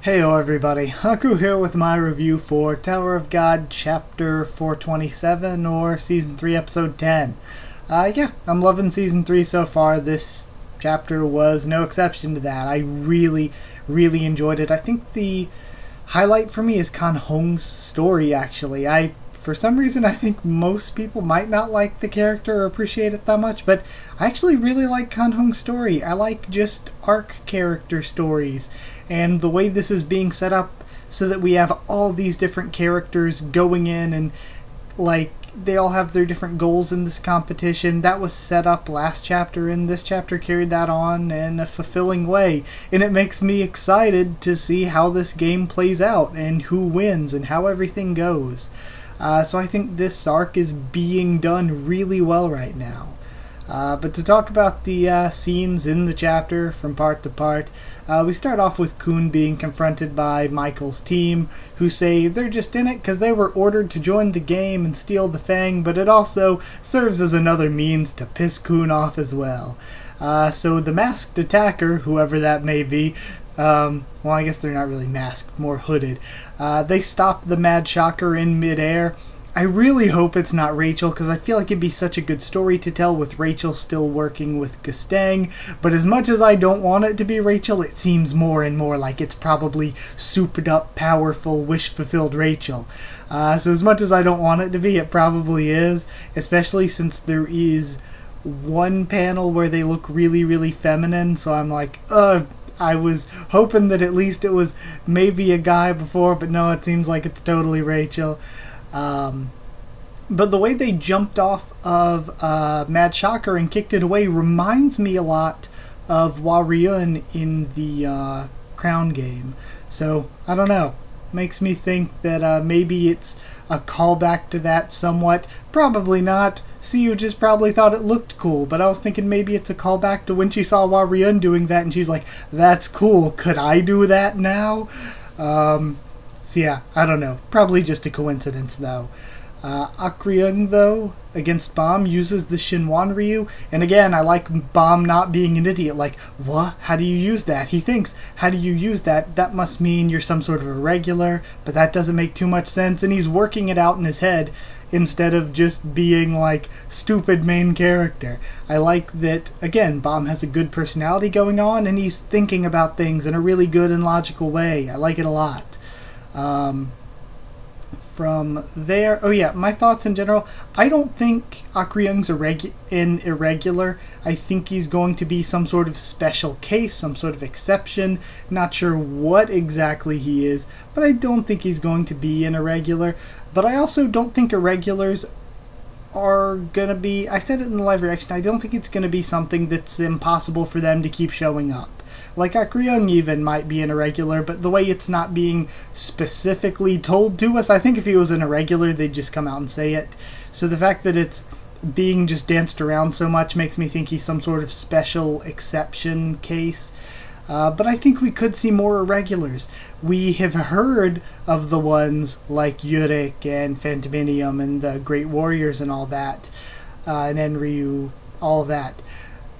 Heyo everybody, Haku here with my review for Tower of God Chapter 427 or Season 3 Episode 10. I'm loving Season 3 so far. This chapter was no exception to that. I really enjoyed it. I think the highlight for me is Canhong's story, actually. For some reason, I think most people might not like the character or appreciate it that much, but I actually really like Canhong's story. I like just arc character stories, and the way this is being set up so that we have all these different characters going in and, they all have their different goals in this competition. That was set up last chapter, and this chapter carried that on in a fulfilling way, and it makes me excited to see how this game plays out and who wins and how everything goes. So I think this arc is being done really well right now. But to talk about the scenes in the chapter from part to part, we start off with Khun being confronted by Michael's team, who say they're just in it because they were ordered to join the game and steal the Fang, but it also serves as another means to piss Khun off as well. So the masked attacker, whoever that may be, well, I guess they're not really masked, more hooded. They stop the Mad Shocker in midair. I really hope it's not Rachel, because I feel like it'd be such a good story to tell with Rachel still working with Gustang, but as much as I don't want it to be Rachel, it seems more and more like it's probably souped up, powerful, wish-fulfilled Rachel. So as much as I don't want it to be, it probably is, especially since there is one panel where they look really feminine, so I'm like, I was hoping that at least it was maybe a guy before, but no, it seems like it's totally Rachel. But the way they jumped off of Mad Shocker and kicked it away reminds me a lot of Waryun in the Crown game. So, I don't know. Makes me think that maybe it's a callback to that somewhat. Probably not. Siyu just probably thought it looked cool, but I was thinking maybe it's a callback to when she saw Waryun doing that and she's like, that's cool, could I do that now? So yeah, I don't know. Probably just a coincidence though. Akryung, though, against Bomb, uses the Shinwan Ryu, and again, I like Bomb not being an idiot, like, what? How do you use that? He thinks, how do you use that? That must mean you're some sort of irregular, but that doesn't make too much sense, and he's working it out in his head, instead of just being, like, stupid main character. I like that, again, Bomb has a good personality going on, and he's thinking about things in a really good and logical way. I like it a lot. From there, my thoughts in general. I don't think Akryung's irregular. I think he's going to be some sort of special case, some sort of exception. Not sure what exactly he is, but I don't think he's going to be an irregular. But I also don't think irregulars are going to be, I said it in the live reaction, I don't think it's going to be something that's impossible for them to keep showing up. Like Akryung even might be an irregular, but the way it's not being specifically told to us, I think if he was an irregular, they'd just come out and say it. So the fact that it's being just danced around so much makes me think he's some sort of special exception case. But I think we could see more irregulars. We have heard of the ones like Yurek and Phantominium and the Great Warriors and all that, and Enryu, all that.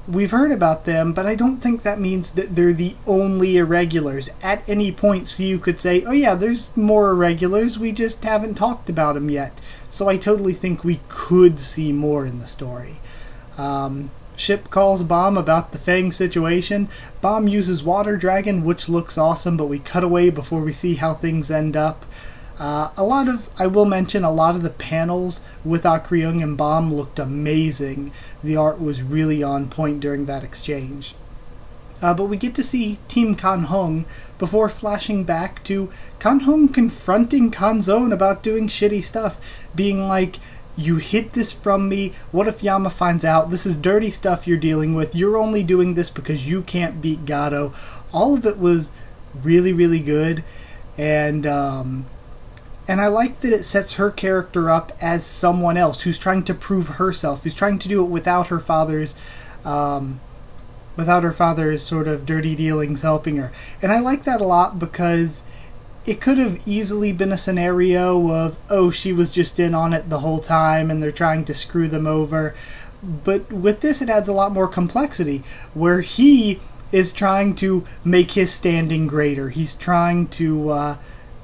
We've heard about them, but I don't think that means that they're the only irregulars. At any point, Siyu could say, oh yeah, there's more irregulars, we just haven't talked about them yet. So I totally think we could see more in the story. Ship calls Bomb about the Fang situation. Bomb uses Water Dragon, which looks awesome, but we cut away before we see how things end up. I will mention, a lot of the panels with Akryung and Bomb looked amazing. The art was really on point during that exchange. But we get to see Team Canhong before flashing back to Canhong confronting Kanzone about doing shitty stuff, being like, you hid this from me, what if Yama finds out, this is dirty stuff you're dealing with, you're only doing this because you can't beat Gato. All of it was really good, and I like that it sets her character up as someone else who's trying to prove herself, who's trying to do it without her father's sort of dirty dealings helping her. And I like that a lot because it could have easily been a scenario of, oh, she was just in on it the whole time and they're trying to screw them over. But with this, it adds a lot more complexity, where he is trying to make his standing greater. He's trying to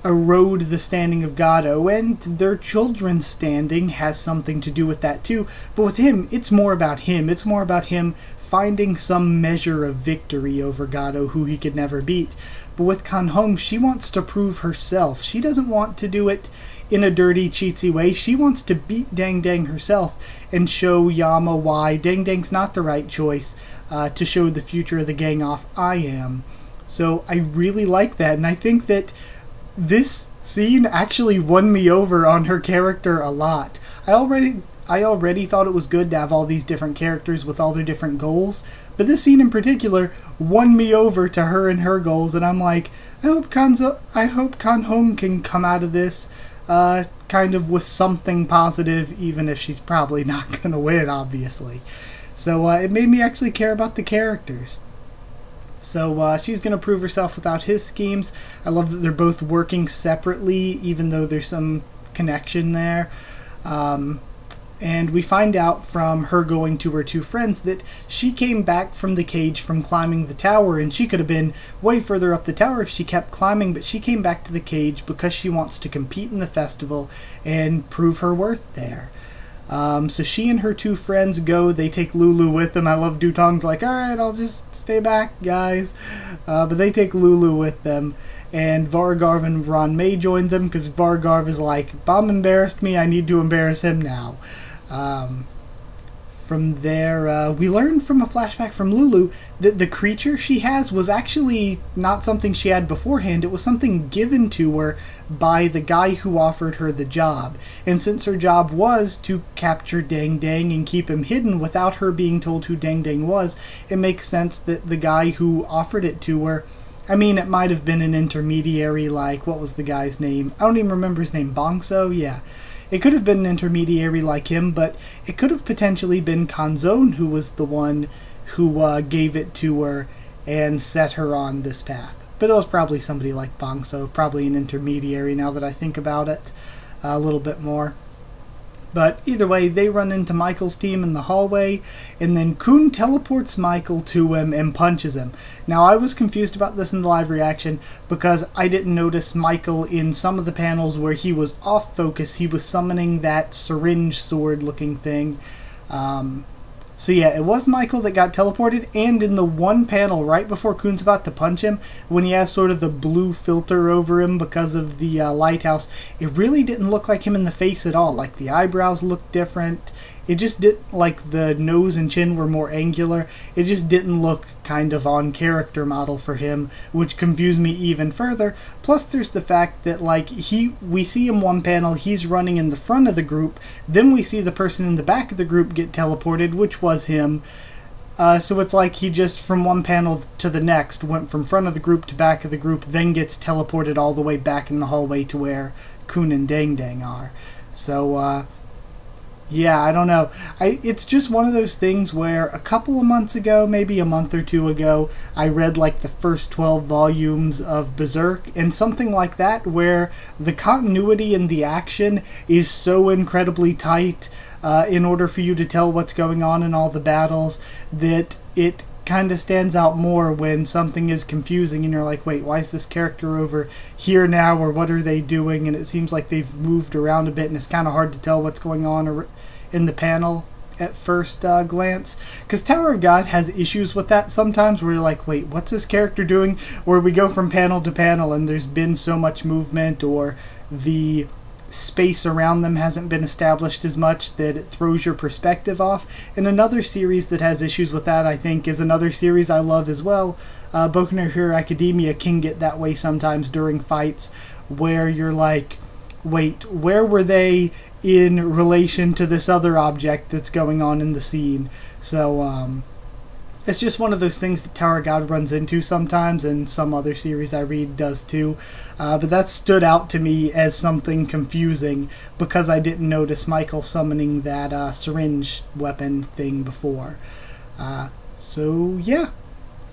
erode the standing of Gato, and their children's standing has something to do with that too. But with him, it's more about him. It's more about him finding some measure of victory over Gato, who he could never beat. But with Canhong, she wants to prove herself. She doesn't want to do it in a dirty, cheatsy way. She wants to beat Dang Dang herself and show Yama why Dang Dang's not the right choice, to show the future of the gang off. I am. So I really like that, and I think that this scene actually won me over on her character a lot. I already thought it was good to have all these different characters with all their different goals, but this scene in particular won me over to her and her goals, and I'm like, I hope Canhong can come out of this kind of with something positive, even if she's probably not going to win, obviously. So it made me actually care about the characters. So she's going to prove herself without his schemes. I love that they're both working separately, even though there's some connection there. And we find out from her going to her two friends that she came back from the cage from climbing the tower, and she could have been way further up the tower if she kept climbing, but she came back to the cage because she wants to compete in the festival and prove her worth there. So she and her two friends go. They take Lulu with them. I love Dutong's like, alright, I'll just stay back, guys. But they take Lulu with them. And Vargarv and Ron May join them because Vargarv is like, Bomb embarrassed me, I need to embarrass him now. From there, we learn from a flashback from Lulu that the creature she has was actually not something she had beforehand. It was something given to her by the guy who offered her the job. And since her job was to capture Dang Dang and keep him hidden without her being told who Dang Dang was, it makes sense that the guy who offered it to her, I mean, it might have been an intermediary, like, what was the guy's name? I don't even remember his name. Bongso? Yeah. It could have been an intermediary like him, but it could have potentially been Kanzone who was the one who gave it to her and set her on this path. But it was probably somebody like Bongso, probably an intermediary now that I think about it a little bit more. But either way, they run into Michael's team in the hallway, and then Kun teleports Michael to him and punches him. Now, I was confused about this in the live reaction because I didn't notice Michael in some of the panels where he was off focus. He was summoning that syringe sword looking thing. So yeah, it was Michael that got teleported, and in the one panel right before Kun's about to punch him, when he has sort of the blue filter over him because of the lighthouse, it really didn't look like him in the face at all. Like, the eyebrows looked different. It just didn't, like, the nose and chin were more angular. It just didn't look kind of on character model for him, which confused me even further. Plus, there's the fact that, like, we see him one panel, he's running in the front of the group, then we see the person in the back of the group get teleported, which was him. So it's like he just, from one panel to the next, went from front of the group to back of the group, then gets teleported all the way back in the hallway to where Kun and Dang Dang are. So, yeah, I don't know. It's just one of those things where a couple of months ago, maybe a month or two ago, I read like the first 12 volumes of Berserk, and something like that where the continuity in the action is so incredibly tight in order for you to tell what's going on in all the battles that it kind of stands out more when something is confusing and you're like, wait, why is this character over here now, or what are they doing? And it seems like they've moved around a bit and it's kind of hard to tell what's going on in the panel at first glance, because Tower of God has issues with that sometimes where you're like, wait, what's this character doing? Or we go from panel to panel and there's been so much movement, or the space around them hasn't been established as much that it throws your perspective off. And another series that has issues with that, I think, is another series I love as well. Boku no Hero Academia can get that way sometimes during fights where you're like, wait, where were they in relation to this other object that's going on in the scene? So, it's just one of those things that Tower of God runs into sometimes, and some other series I read does too. But that stood out to me as something confusing because I didn't notice Michael summoning that syringe weapon thing before. So yeah,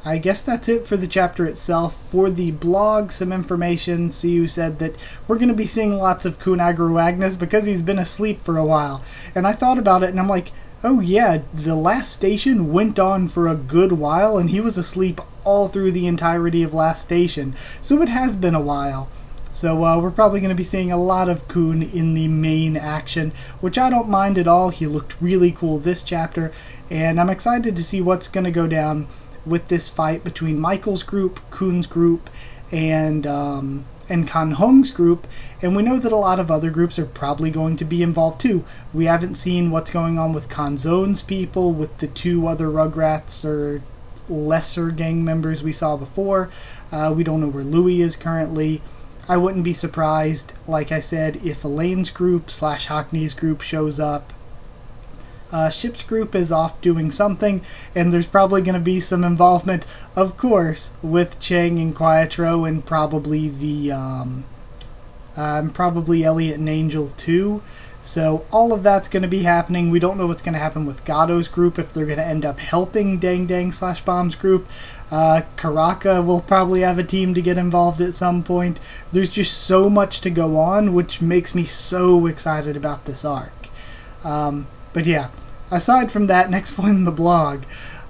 I guess that's it for the chapter itself. For the blog, some information. Siu said that we're going to be seeing lots of Kun Agro Agnes because he's been asleep for a while. And I thought about it and I'm like, oh yeah, the last station went on for a good while and he was asleep all through the entirety of Last Station. So it has been a while. So we're probably going to be seeing a lot of Kun in the main action, which I don't mind at all. He looked really cool this chapter, and I'm excited to see what's going to go down with this fight between Michael's group, Kun's group, and Canhong's group. And we know that a lot of other groups are probably going to be involved too. We haven't seen what's going on with Kanzone's people, with the 2 other Rugrats or lesser gang members we saw before. We don't know where Louie is currently. I wouldn't be surprised, like I said, if Elaine's group / Hockney's group shows up. Ship's group is off doing something, and there's probably going to be some involvement, of course, with Chang and Quietro, and probably probably Elliot and Angel too. So all of that's going to be happening. We don't know what's going to happen with Gatto's group, if they're going to end up helping Dang Dang / Bomb's group. Karaka will probably have a team to get involved at some point. There's just so much to go on, which makes me so excited about this arc. But yeah, aside from that, next point in the blog,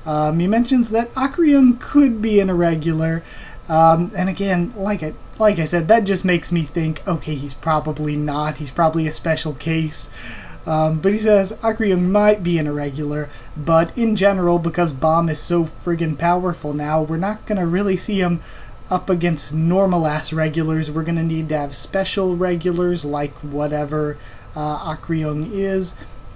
he mentions that Akryung could be an irregular. And again, like I said, that just makes me think, okay, he's probably not. He's probably a special case. But he says Akryung might be an irregular, but in general, because Bomb is so friggin' powerful now, we're not going to really see him up against normal-ass regulars. We're going to need to have special regulars, like whatever Akryung is,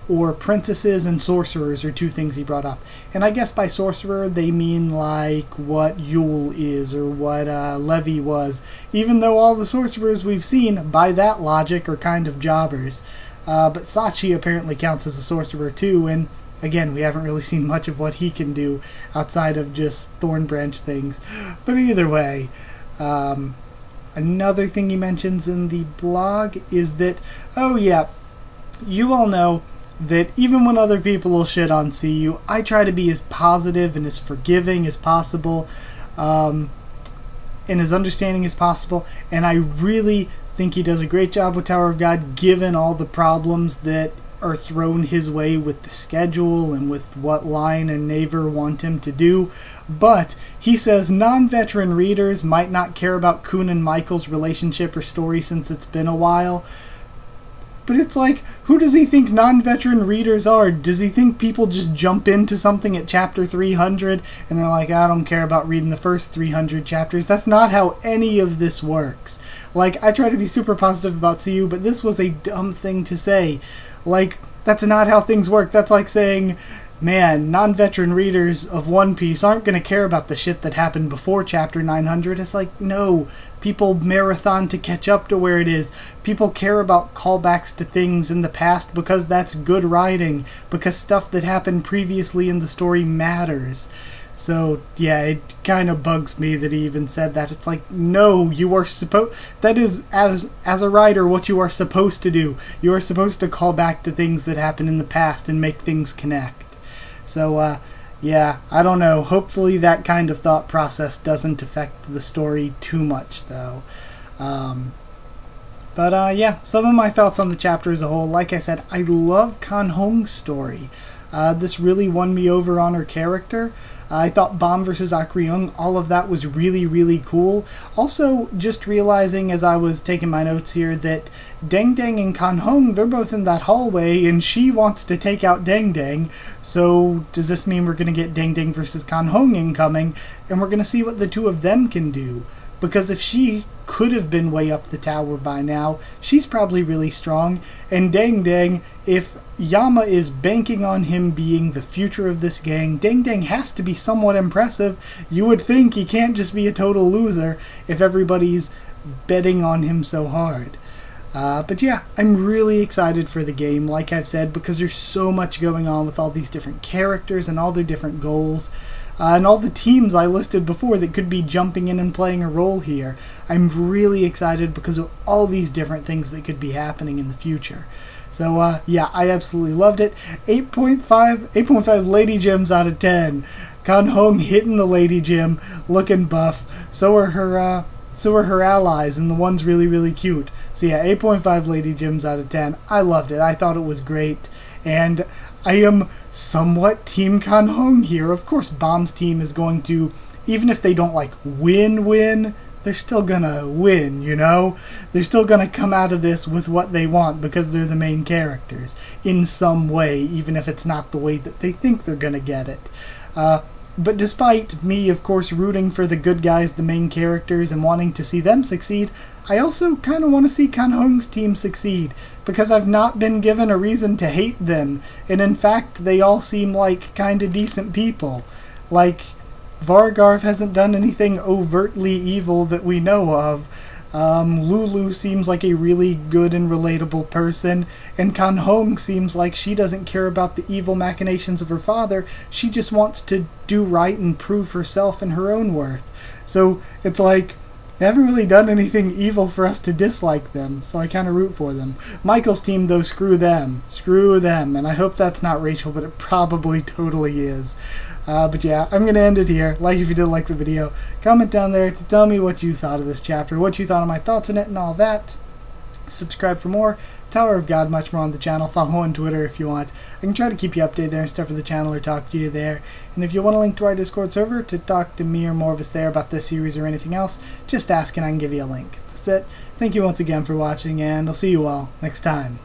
or princesses and sorcerers are 2 things he brought up. And I guess by sorcerer they mean like what Yule is or what Levi was, even though all the sorcerers we've seen, by that logic, are kind of jobbers. But Sachi apparently counts as a sorcerer too, and again, we haven't really seen much of what he can do outside of just thorn branch things. But either way, another thing he mentions in the blog is that, oh yeah, you all know that even when other people will shit on CU, I try to be as positive and as forgiving as possible, and as understanding as possible, and I really think he does a great job with Tower of God, given all the problems that are thrown his way with the schedule and with what Lion and Naver want him to do. But he says non-veteran readers might not care about Kun and Michael's relationship or story since it's been a while. But it's like, who does he think non-veteran readers are? Does he think people just jump into something at chapter 300 and they're like, I don't care about reading the first 300 chapters? That's not how any of this works. Like, I try to be super positive about CU, but this was a dumb thing to say. Like, that's not how things work. That's like saying, man, non-veteran readers of One Piece aren't going to care about the shit that happened before chapter 900. It's like, no, people marathon to catch up to where it is. People care about callbacks to things in the past because that's good writing, because stuff that happened previously in the story matters. So, yeah, it kind of bugs me that he even said that. It's like, no, you are supposed... That is, as a writer, what you are supposed to do. You are supposed to call back to things that happened in the past and make things connect. So, yeah, I don't know. Hopefully that kind of thought process doesn't affect the story too much, though. But yeah, some of my thoughts on the chapter as a whole. Like I said, I love Canhong's story. This really won me over on her character. I thought Bomb versus Akryung, all of that was really, really cool. Also, just realizing as I was taking my notes here that Dang Dang and Canhong, they're both in that hallway, and she wants to take out Dang Dang. So, does this mean we're going to get Dang Dang versus Canhong incoming, and we're going to see what the 2 of them can do? Because if she could have been way up the tower by now, she's probably really strong. And Dang Dang, if Yama is banking on him being the future of this gang, Dang Dang has to be somewhat impressive. You would think he can't just be a total loser if everybody's betting on him so hard. But yeah, I'm really excited for the game, like I've said, because there's so much going on with all these different characters and all their different goals. And all the teams I listed before that could be jumping in and playing a role here. I'm really excited because of all these different things that could be happening in the future. So, yeah, I absolutely loved it. 8.5 Lady Gems out of 10. Canhong hitting the Lady Gem, looking buff. So are her allies, and the one's really, really cute. So yeah, 8.5 Lady Gems out of 10. I loved it. I thought it was great. And I am somewhat Team Canhong here. Of course, Bomb's team is going to even if they don't like win, they're still gonna win, you know? They're still gonna come out of this with what they want because they're the main characters in some way, even if it's not the way that they think they're gonna get it. But despite me, of course, rooting for the good guys, the main characters, and wanting to see them succeed, I also kind of want to see Canhong's team succeed, because I've not been given a reason to hate them, and in fact, they all seem like kind of decent people. Like, Vargarv hasn't done anything overtly evil that we know of. Lulu seems like a really good and relatable person, and Canhong seems like she doesn't care about the evil machinations of her father. She just wants to do right and prove herself and her own worth. So it's like, they haven't really done anything evil for us to dislike them, so I kind of root for them. Michael's team, though, screw them. Screw them, and I hope that's not racial, but it probably totally is. But yeah, I'm going to end it here. Like if you did like the video. Comment down there to tell me what you thought of this chapter, what you thought of my thoughts on it and all that. Subscribe for more. Tower of God, much more on the channel. Follow on Twitter if you want. I can try to keep you updated there and stuff for the channel or talk to you there. And if you want a link to our Discord server to talk to me or more of us there about this series or anything else, just ask and I can give you a link. That's it. Thank you once again for watching, and I'll see you all next time.